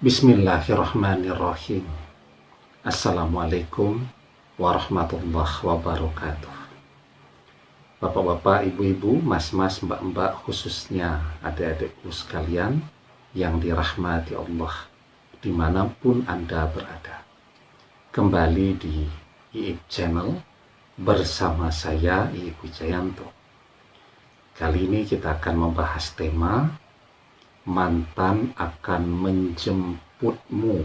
Bismillahirrahmanirrahim. Assalamualaikum warahmatullahi wabarakatuh. Bapak-bapak, ibu-ibu, mas-mas, mbak-mbak, khususnya adik-adikku sekalian yang dirahmati Allah dimanapun Anda berada. Kembali di IIP Channel bersama saya, Iip Wijayanto. Kali ini kita akan membahas tema mantan akan menjemputmu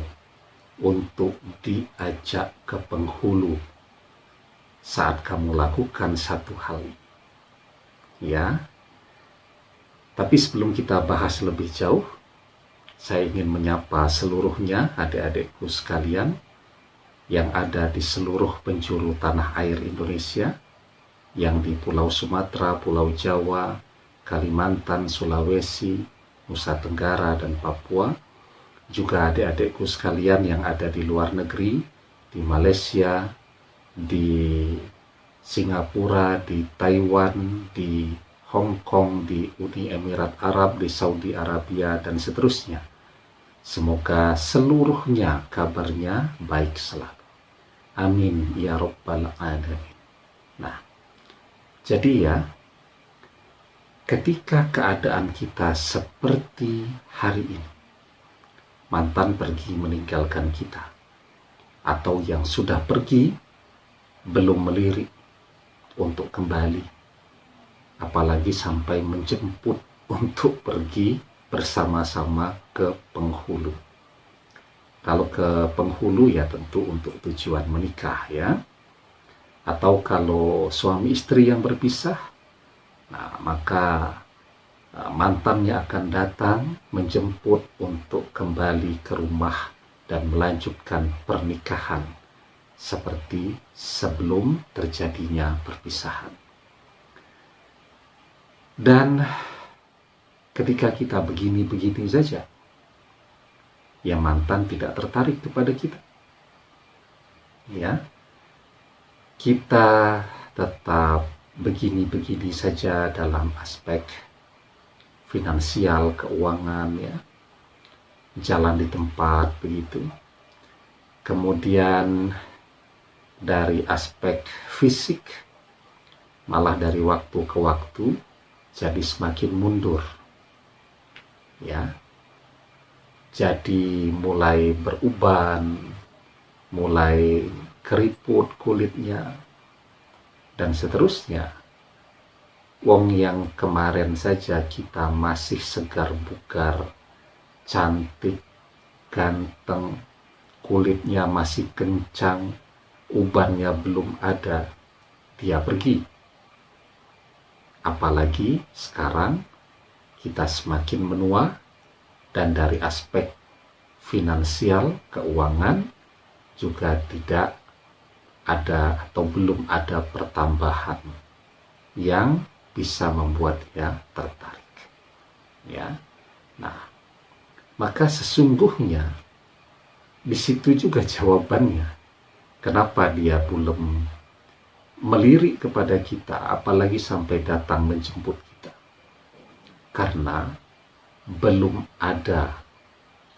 untuk diajak ke penghulu saat kamu lakukan satu hal. Ya. Tapi sebelum kita bahas lebih jauh, saya ingin menyapa seluruhnya adik-adikku sekalian yang ada di seluruh penjuru tanah air Indonesia, yang di Pulau Sumatera, Pulau Jawa, Kalimantan, Sulawesi, Nusa Tenggara, dan Papua. Juga adik-adikku sekalian yang ada di luar negeri, di Malaysia, di Singapura, di Taiwan, di Hong Kong, di Uni Emirat Arab, di Saudi Arabia, dan seterusnya. Semoga seluruhnya kabarnya baik selalu. Amin ya Rabbal Alamin. Nah, jadi ya, ketika keadaan kita seperti hari ini, mantan pergi meninggalkan kita, atau yang sudah pergi belum melirik untuk kembali, apalagi sampai menjemput untuk pergi bersama-sama ke penghulu. Kalau ke penghulu ya tentu untuk tujuan menikah ya, atau kalau suami istri yang berpisah, nah, maka mantannya akan datang menjemput untuk kembali ke rumah dan melanjutkan pernikahan seperti sebelum terjadinya perpisahan. Dan ketika kita begini-begini saja, ya mantan tidak tertarik kepada kita. Ya, kita tetap begini-begini saja dalam aspek finansial, keuangan, ya, jalan di tempat begitu. Kemudian dari aspek fisik, malah dari waktu ke waktu jadi semakin mundur, ya. Jadi mulai beruban, mulai keriput kulitnya, dan seterusnya. Wong yang kemarin saja kita masih segar bugar, cantik, ganteng, kulitnya masih kencang, ubannya belum ada, dia pergi. Apalagi sekarang kita semakin menua, dan dari aspek finansial, keuangan juga tidak ada atau belum ada pertambahan yang bisa membuat dia tertarik. Ya. Nah, maka sesungguhnya di situ juga jawabannya. Kenapa dia belum melirik kepada kita, apalagi sampai datang menjemput kita? Karena belum ada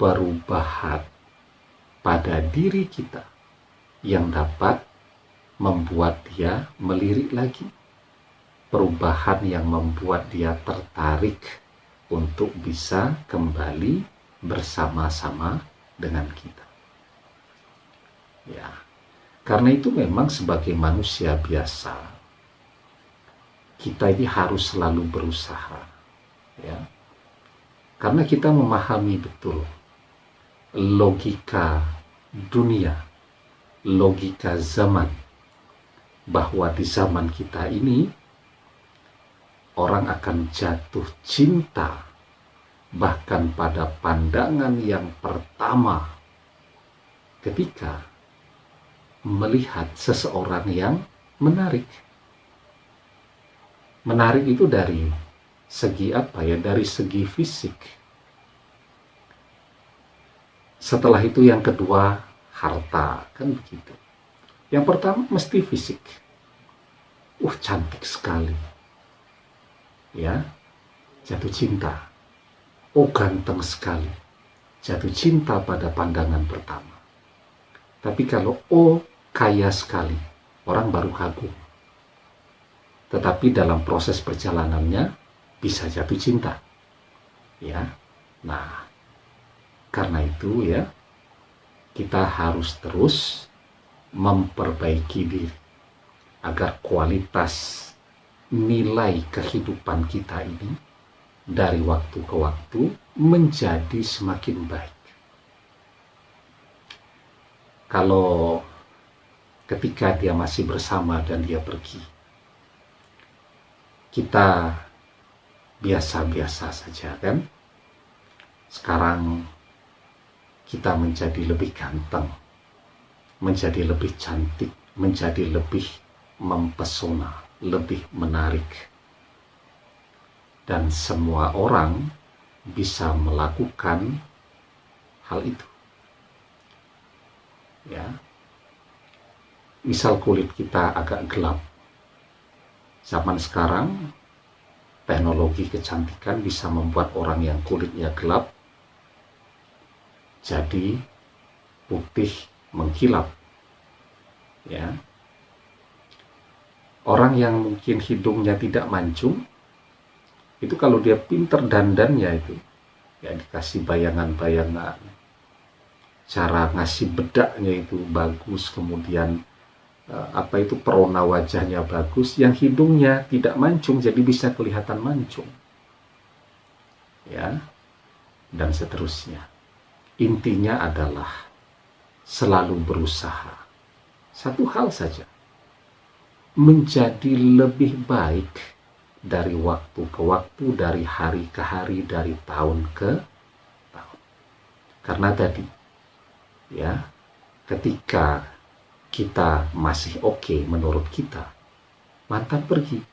perubahan pada diri kita yang dapat membuat dia melirik lagi. Perubahan yang membuat dia tertarik untuk bisa kembali bersama-sama dengan kita. Ya, karena itu memang sebagai manusia biasa, kita ini harus selalu berusaha, ya. Karena kita memahami betul logika dunia, logika zaman, bahwa di zaman kita ini orang akan jatuh cinta bahkan pada pandangan yang pertama ketika melihat seseorang yang menarik. Menarik itu dari segi apa ya? Dari segi fisik. Setelah itu yang kedua harta, kan begitu. Yang pertama mesti fisik. Cantik sekali. Ya, jatuh cinta. Oh, ganteng sekali. jatuh cinta pada pandangan pertama. Tapi kalau oh kaya sekali, orang baru kagum. Tetapi dalam proses perjalanannya bisa jatuh cinta. Ya. Nah, karena itu ya, kita harus terus memperbaiki diri agar kualitas nilai kehidupan kita ini dari waktu ke waktu menjadi semakin baik. Kalau ketika dia masih bersama dan dia pergi, kita biasa-biasa saja kan? Sekarang kita menjadi lebih ganteng, menjadi lebih cantik, menjadi lebih mempesona, lebih menarik. Dan semua orang bisa melakukan hal itu. Ya. Misal kulit kita agak gelap. Zaman sekarang teknologi kecantikan bisa membuat orang yang kulitnya gelap jadi putih mengkilap. Ya. Orang yang mungkin hidungnya tidak mancung, itu kalau dia pinter dandannya itu, ya dikasih bayangan-bayangan, cara ngasih bedaknya itu bagus, kemudian perona wajahnya bagus, yang hidungnya tidak mancung jadi bisa kelihatan mancung, ya, dan seterusnya. Intinya adalah selalu berusaha satu hal saja, menjadi lebih baik dari waktu ke waktu, dari hari ke hari, dari tahun ke tahun. Karena tadi ya, ketika kita masih oke menurut kita, mantan pergi.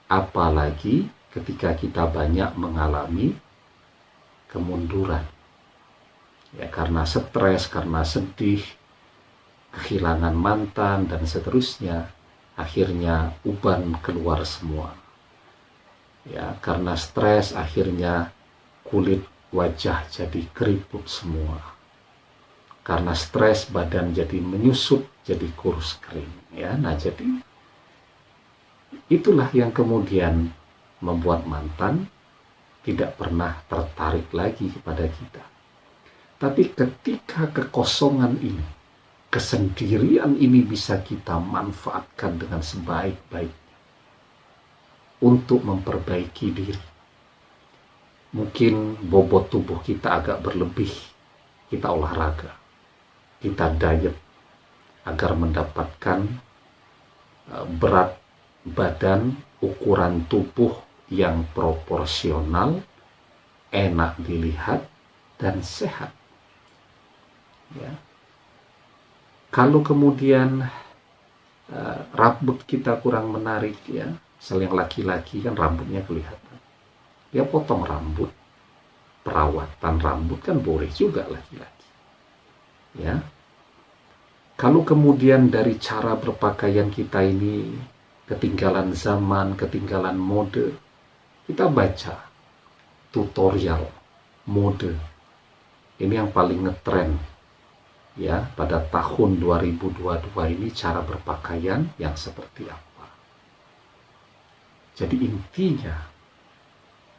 Apalagi ketika kita banyak mengalami kemunduran. Ya, karena stres, karena sedih, kehilangan mantan dan seterusnya, akhirnya uban keluar semua. Ya, karena stres akhirnya kulit wajah jadi keriput semua. Karena stres badan jadi menyusut, jadi kurus kering. Ya, nah jadi itulah yang kemudian membuat mantan tidak pernah tertarik lagi kepada kita. Tapi ketika kekosongan ini, kesendirian ini bisa kita manfaatkan dengan sebaik-baiknya untuk memperbaiki diri. Mungkin bobot tubuh kita agak berlebih, kita olahraga, kita diet agar mendapatkan berat badan, ukuran tubuh yang proporsional, enak dilihat, dan sehat. Ya. Kalau kemudian rambut kita kurang menarik, ya, selain laki-laki kan rambutnya kelihatan, dia potong rambut, perawatan rambut kan boleh juga laki-laki. Ya. Kalau kemudian dari cara berpakaian kita ini ketinggalan zaman, ketinggalan mode, kita baca tutorial mode. Ini yang paling ngetren ya pada tahun 2022 ini, cara berpakaian yang seperti apa. Jadi intinya,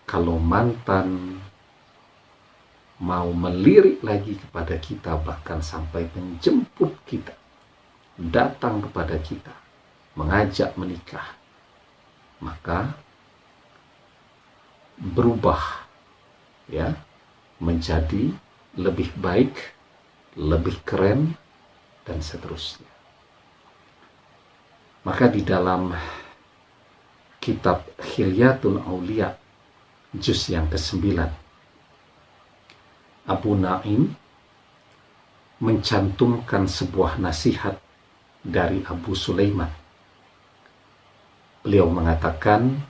kalau mantan mau melirik lagi kepada kita, bahkan sampai menjemput kita, datang kepada kita, mengajak menikah, maka berubah ya menjadi lebih baik, lebih keren, dan seterusnya. Maka di dalam kitab Hilyatul Aulia juz yang ke-9, Abu Naim mencantumkan sebuah nasihat dari Abu Sulaiman. Beliau mengatakan,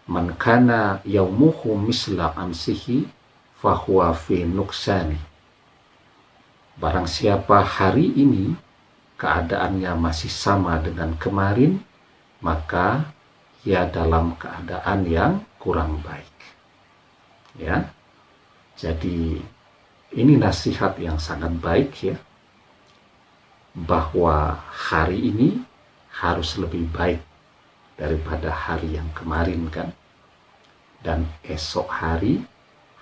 man kana yaumuhu misla amsihi fahuwa fi nuksani. Barang siapa hari ini keadaannya masih sama dengan kemarin, maka ia dalam keadaan yang kurang baik. Ya. Jadi Ini nasihat yang sangat baik ya, bahwa hari ini harus lebih baik daripada hari yang kemarin kan, dan esok hari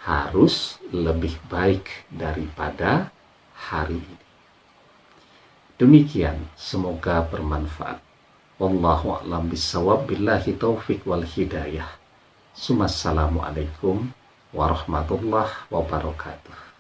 harus lebih baik daripada hari ini. Demikian, semoga bermanfaat. Wallahu a'lam bishawab, billahi taufik wal hidayah. Assalamualaikum warahmatullahi wabarakatuh.